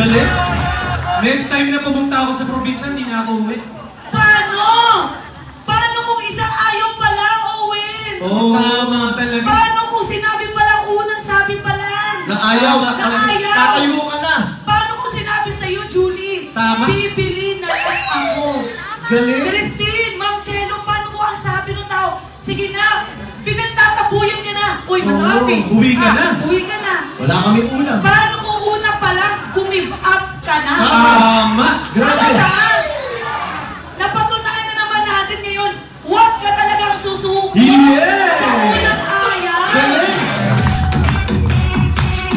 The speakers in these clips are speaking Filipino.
Galing. Next time na pumunta ako sa probinsya, hindi na ako uwi. Paano? Paano kung isang ayaw pala, Owen? Oo, tama talaga. Paano kung sinabi pala unang sabi pala? Na ayaw, tatayo ka na. Paano kung sinabi sa'yo, Julie? Tama. Bibili na lang ako. Galing. Christine, Ma'am Chelo, paano kung ang sabi ng tao? Sige na, pinagtatapuyan ka na. Uy, matrapi. Uwi ka na. Uwi ka na. Wala kami ulam. Paano kung una pa lang, give up ka na? Tama. Grabe. Napatunayan na naman natin ngayon, huwag ka talagang susuko. Yeah! Sa unang ayaw. Galing.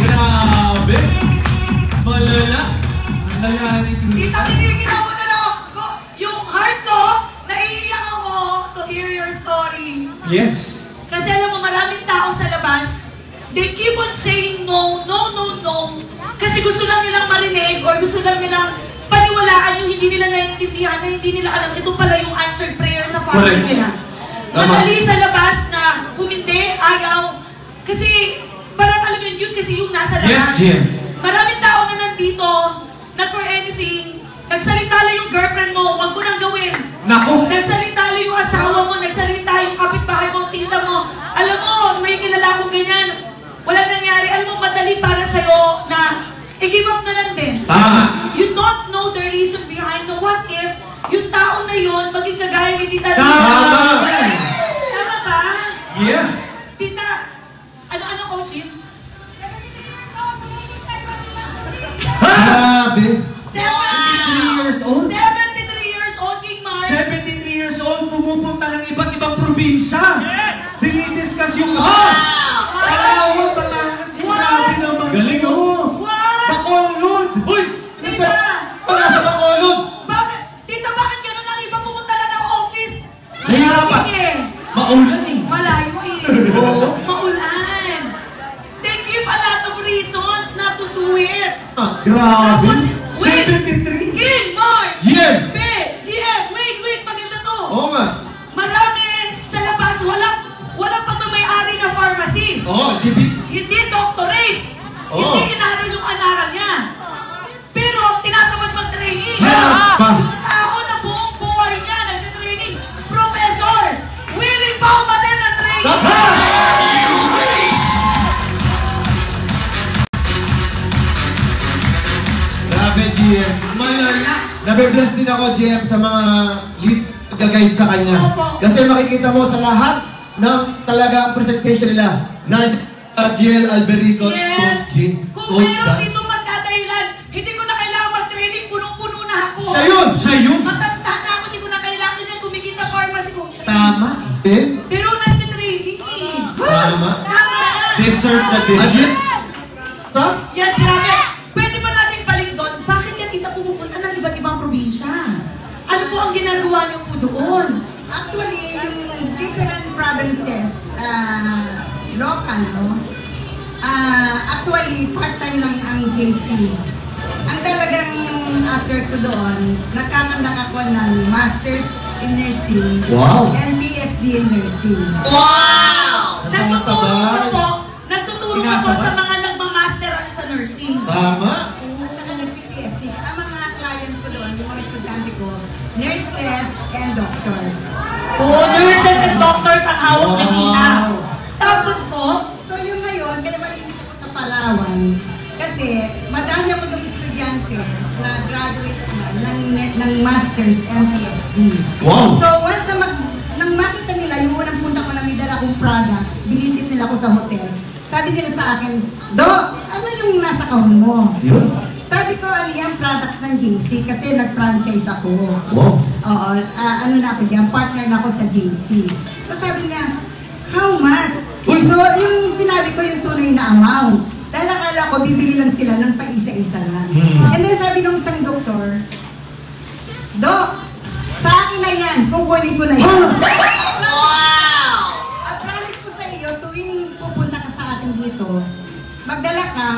Grabe. Malala. Malala ni Kita, kiniginawa na ako. Yung heart ko, naiiyak ako to hear your story. Yes. Kasi alam mo, maraming tao sa labas, they keep on saying no, no, no, no. Kasi gusto lang nilang marinig or gusto lang nilang paniwalaan yung hindi nila naiintindihan, na hindi nila alam ito pala yung answered prayer sa family nila. Madali sa labas na kung hindi, ayaw. Kasi parang alam yun kasi yung nasa labas. Yes, Jim. Maraming tao na nandito, not for anything, nagsalita lang yung girlfriend mo, wag mo nang gawin. Naku. Nagsalita lang yung asawa mo, nagsalita yung kapitbahay mo, tita mo. Alam mo, may kilala akong ganyan. Walang nangyari. Alam mo, madali para sa'yo na i-give up na lang din. Tama. You don't know the reason behind the what if yung tao na yun maging kagaya ni Tita Lina. Tama. Tama ba? Yes. Tita, ano ko, Shin? Grabe. 73 years old? 73 years old, King Mark. 73 years old, pumupunta ng iba't ibang probinsya. Dinidiscuss yung Palawan, Batangas, grabe naman. Galing, oh. What? Bacolod. Uy! Tita! Nasa Bacolod. Bakit? Tita, bakit ganun ang iba pumunta lang ng office? Nahihirapan. Sige. Maulan eh. Malayo eh. Oo. Maulan. They give a lot of reasons not to do it. Grabe. Tapos, wait. 73. King, Mark. GM. GM, wait, maganda to. Oo nga. Marami sa labas, walang pagmamayari ng pharmacy. Oo, dibis. Hindi doctorate. Oo. Hindi inaral yung anaral niya. Pero tinatamad mag-training. Hirap pa. Yung tao na buong buhay niya nag-training. Professor, willing pa umaten ng training. Grabe, GM. Nabe-bless din ako, GM, sa mga lead gagayid sa kanya. Kasi makikita mo sa lahat ng talagang presentation nila na GL Alberico, Yes. Coach G, Kung Coach meron Dan. dito magdadahilan, hindi ko na kailangan mag-training, punong-puno na ako. Siya yun! Siya yun. Matanda na ako, hindi ko na kailangan yan tumigil sa pharmacy ko. Tama. Eh? Pero nagtitraining eh. Tama. Tama. Deserve the Ajit? deserve. Sa? Yes, grabe. Pwede ba natin balik doon? Bakit ka tita pumupunta ng iba't ibang probinsya? Ano po ang ginagawa niyo po doon? Actually, yung different provinces, local, no? Actually, part-time lang ang JC. Ang talagang after ko doon, nagkakandak ako ng Masters in Nursing and PhD in Nursing. Wow! Nasasabay. Nagtuturo po sa mga nagmamaster sa nursing. Tama. At saka nag-PhD. Ang mga client ko doon, yung mga estudyante ko, nurses and doctors. Oh, nurses and doctors ang hawak na kita. Wow. Tapos po, So yung ngayon, kaya malinis ako sa Palawan. Kasi madami ako ng estudyante na graduate ng Masters and PhD. Wow. So once na nang makita nila, yung unang punta ko na may dala akong products, binisit nila ako sa hotel. Sabi nila sa akin, Doc, ano yung nasa kahon mo? Yun. Sabi ko, ano yan, products ng JC kasi nag-franchise ako. Wow. Oo, ano na ako dyan, partner na ako sa JC. So sabi niya, how much? Uy! So yung sinabi ko yung tunay na amount. Dahil akala ko, bibili lang sila ng paisa-isa lang. And then sabi ng isang doktor, Doc, sa akin na yan, kukunin ko na yan. wow! At promise ko sa iyo, tuwing pupunta ka sa akin dito, magdala ka,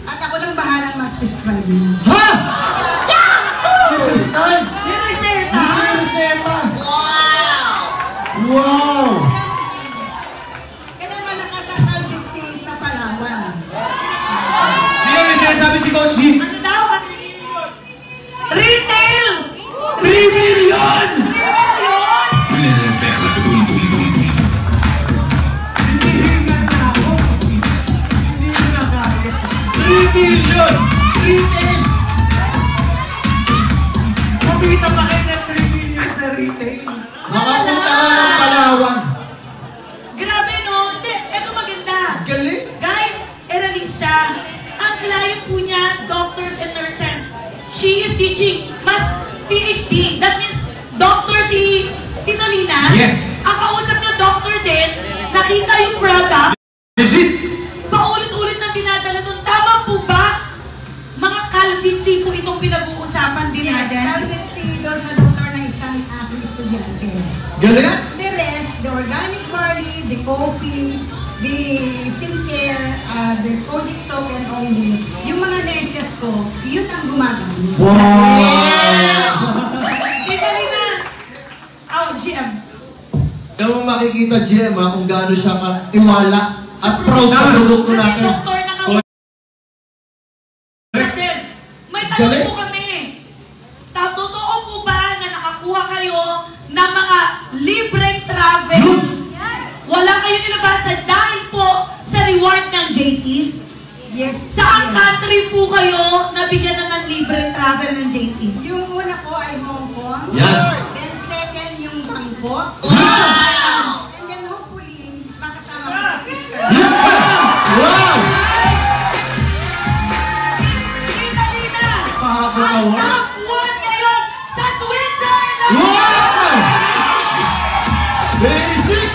at ako lang bahalang mag-prescribe mo. Ha? Prescribe? May reseta! May reseta! Wow! Wow! Kaya malakas ang Calvin sa Palawan. Sino may sinasabi si Coach G? Ano daw? Ano 3 million! Retail! Kumita pa kayo ng 3 million sa retail. Makapunta ka ng Palawan. Grabe, no? Hindi, eto maganda. Galing! Guys, Eralista, ang client po niya, doctors and nurses. She is teaching mas PhD. That means, doctor si Tinolina. Yes. Ang kausap niya, doctor din. Nakita yung product. Legit! Paulit-ulit na dinadala doon. Tama po ba? Mga calvincy po itong pinag-uusapan din natin. Calvincy doon sa doktor na isang aking estudyante. Galing? The rest, the organic barley, the coffee, the skincare, the kojic soap and only, yung mga nurses ko, yun ang gumagamit. Tinolina. Oh, GM. Kaya mo makikita, GM, kung gaano siya katiwala at proud sa produkto Kasi natin. doktor na natin. May tanong Galing. po kami. Totoo po ba na nakakuha kayo ng mga libreng travel? Wala kayo nilabasan dahil po sa reward ng JC? Yes. Saan country po kayo nabigyan na ng libreng travel ng JC? Yung una ko ay Hong Kong. Yan. Then second, yung Bangkok. Wow! And then hopefully, makasama ko si sister. Wow! Tinolina! Mahaba Ang award. top 1 ngayon sa Switzerland! Wow! Basic!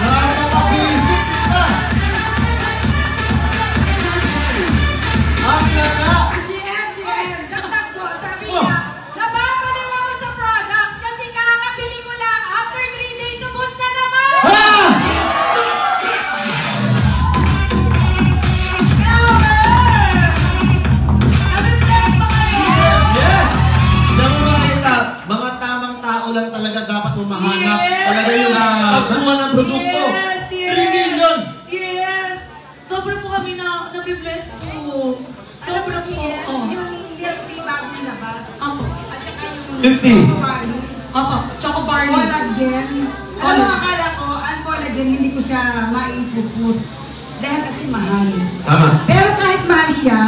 Nakaka-basic ka! Ang lala! GM, dagdag ko, sabi Oh. niya, nababaliw ako sa products kasi kakabili ko lang after 3 days, ubos na naman! Ha! Yes! Diyan mo makita, mga tamang tao lang talaga dapat mahanap. Yes! Talaga yung pagkuha ng produkto. Yes, 3 million! Yes! Sobra po kami na nabibless po. Sobra po. Oh. Yung milk tea bagong labas. Opo. At saka yung 50. barley. Opo. Choco barley. Collagen. Alam mo, akala ko, ang collagen, hindi ko siya maipupus. Dahil kasi mahal. Tama. Pero kahit mahal siya,